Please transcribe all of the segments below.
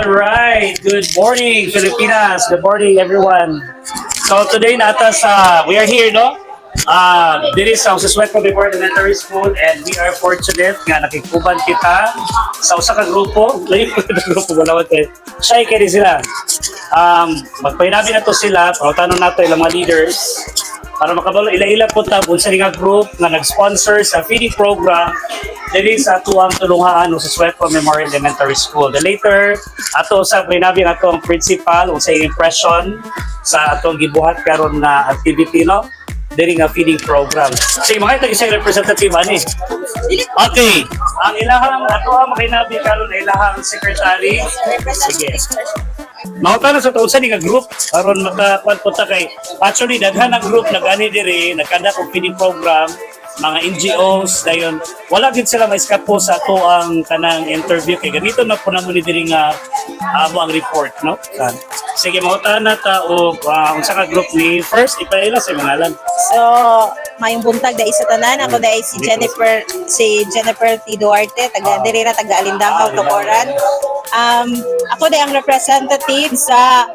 All right. Good morning, Filipinas. Good morning, everyone. So today nata sa we are here, no? This is sa Susweko Before Elementary School, and we are fortunate nga nakikuban kita sa usa ka grupo. Lain ko na grupo wala kay shy kay sila. Magpainabi na to sila, tanong nato ilang mga leaders para makabalo ila-ila po ta sa nga group nga nag-sponsor sa feeding program dili sa tuwang tulungan sa Susweko Memorial Elementary School. The later ato sa painabi atong principal sa impression sa atong gibuhat karon na activity, no? Diri nga feeding program. Sige, mga ito isang representative ani. Okay. Ang ilahang ato ang makinabi karon ay ilahang secretary. Sige. Mauta na sa taon sa nga group aron makakuan punta kay actually daghan ang group nagani diri nagkanda og feeding program mga NGOs dayon wala gid sila maiskapo sa ato ang kanang interview kay ganito na po namo ni diri nga amo ang report, no? Sige, mauta na ta og unsa ka group ni first ipaila sa pangalan. So, mayong buntag dai sa tanan ako dai si Jennifer T. Duarte taga diri ra taga Alindangaw, Tocoran. Ako dai ang representative sa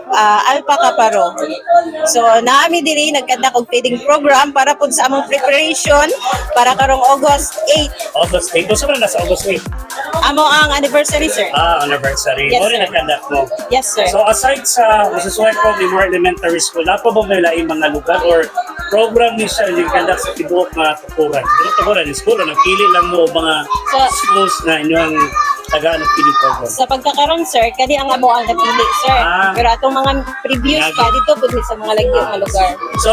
Alpha Caparo. So, naami diri nagkanda og feeding program para pud sa among preparation para karong August 8. August 8. Doon sa na sa August 8? Amo ang anniversary, sir. Anniversary. Yes, Mo rin sir. nagkanda mo. Yes, sir. So aside sa Susweko Memorial Elementary School, napo ba may laing mga lugar or program ni siya yung kandak sa tibuok na tukuran? Pero tukuran, yung school, nagpili lang mo mga schools na inyong tagaan ng feeding program. Sa pagkakaroon, sir, kani ang amo ang napili, sir. Pero atong mga previews pa dito pud sa mga lagyo nga lugar. So,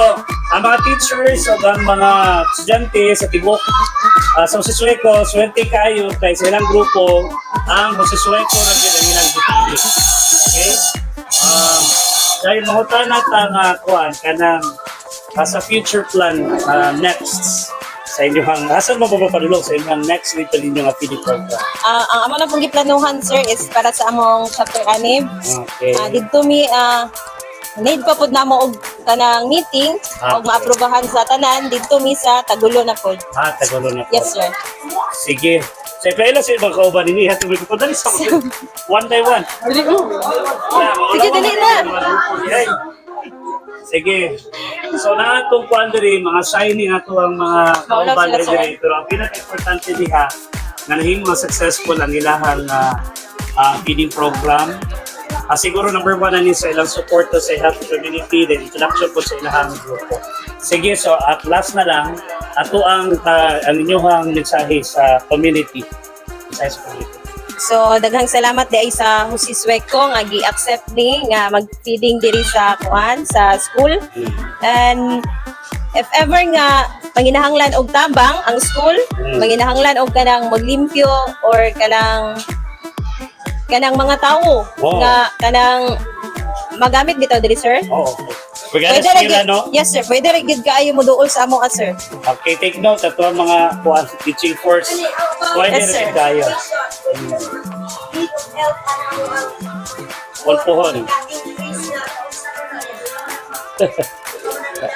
ang mga teachers o ang mga estudyante sa tibok sa Susweko, swerte kayo kay sa ilang grupo ang Susweko na ginanilang gipili. Okay? Dahil mahutan natin kuan kanang sa future plan next sa inyong asan mo papadulong sa inyong next dito ninyong feeding program. Ang amo na pong giplanuhan, sir, is para sa among chapter 6. Okay. Dito mi need pa pud namo og tanang meeting og maaprubahan sa tanan dito mi sa Tagulo na pud. Tagulo na po. Yes, sir. Sige. Sa ipaila sa ibang kauban ini hatong ko dali sa one by one. Sige, dali na. Sige. So na itong kuan diri mga signing ato ang mga kauban diri, pero ang pinaka-importante diha nga nahimo successful ang ilahang feeding program. Siguro number one ani sa ilang support to sa health community, then introduction po sa ilang grupo. Sige, so at last na lang ato ang inyong mensahe sa community. Mensahe sa community. So daghang salamat di sa Susweko nga gi-accept ni nga mag-feeding diri sa kuan sa school. And if ever nga manginahanglan og tabang ang school, manginahanglan og kanang maglimpyo or kanang mga tao nga kanang magamit bitaw diri, sir. Pwede ra no? Yes, sir. Pwede ra gid kaayo mo duol sa amo sir. Okay, take note ato ang mga kuan teaching force. Pwede Yes, ra sir. gid kayo. Pohon.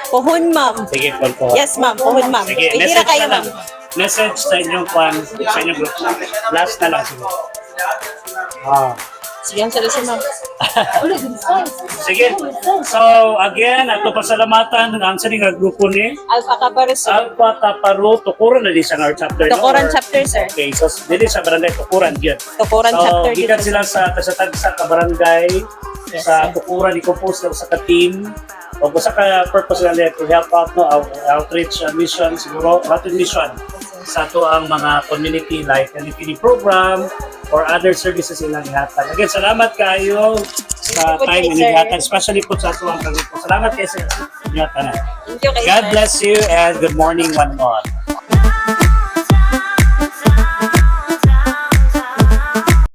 Pohon, ma'am. Sige, pohon. Yes, ma'am. Pohon, ma'am. Sige, Pwede ra kayo, ma'am. Message sa inyong kuan, sa inyong group. Last na lang siguro. Sige, ang sir, ma'am. Sige. So, again, ato pasalamatan ang sa nga grupo ni Alpha Caparo, sir. Alpha Caparo, Tukuran na di sa nga chapter. Tukuran chapter, sir. Okay, so dili sa barangay Tukuran yun. Tukuran chapter. So, gikan sila sa kasatag sa barangay, Yes, sa sir. Tukuran, i-compose sa ka-team. O sa ka-purpose nila to help out, no, outreach mission, siguro, outreach mission sa to ang mga community like ang feeding program or other services silang ihatag. Again, salamat kayo sa time and ihatag, especially po sa ato ang kagrupo. Salamat kayo sa inyong tanan. Thank you, God bless you and good morning one more.